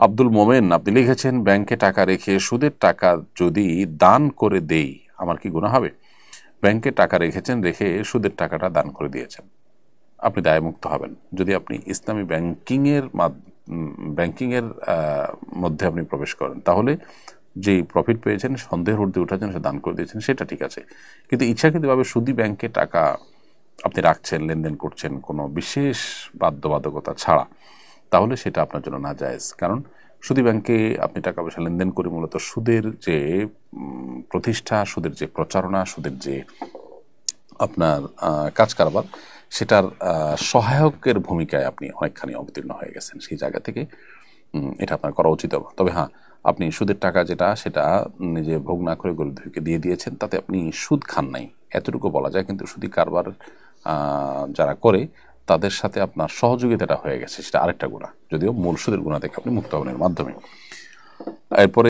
আব্দুল মোমেন আপনি লিখেছেন, ব্যাংকে টাকা রেখে সুদের টাকা যদি দান করে দেই আমার কি গুনাহ হবে? ব্যাংকে টাকা রেখেছেন, রেখে সুদের টাকাটা দান করে দিয়েছেন, আপনি দায়মুক্ত হবেন। যদি আপনি ইসলামী ব্যাংকিংয়ের মধ্যে আপনি প্রবেশ করেন, তাহলে যেই প্রফিট পেয়েছেন, সন্দেহের ঊর্ধ্বে উঠাচ্ছেন, সে দান করে দিয়েছেন, সেটা ঠিক আছে। কিন্তু ইচ্ছাকৃতভাবে সুদী ব্যাংকে টাকা আপনি রাখছেন, লেনদেন করছেন কোনো বিশেষ বাধ্যবাধকতা ছাড়া, তাহলে সেটা আপনার জন্য নাজায়েজ। কারণ সুদী ব্যাংকে আপনি টাকা পয়সা লেনদেন করে মূলত সুদের যে প্রতিষ্ঠা, সুদের যে প্রচারণা, সুদের যে আপনার কাজ কারবার, সেটার সহায়কের ভূমিকায় আপনি অনেকখানি অবতীর্ণ হয়ে গেছেন। সেই জায়গা থেকে এটা আপনার করা উচিত হবে। তবে হ্যাঁ, আপনি সুদের টাকা যেটা, সেটা নিজে ভোগ না করে গরিবদেরকে দিয়ে দিয়েছেন, তাতে আপনি সুদ খান নাই, এতটুকু বলা যায়। কিন্তু সুদী কারবার যারা করে তাদের সাথে আপনার সহযোগিতাটা হয়ে গেছে, সেটা আরেকটা গুনাহ, যদিও মূল সুদের গুনাহ থেকে আপনি মুক্ত হবেন এর মাধ্যমে। এরপরে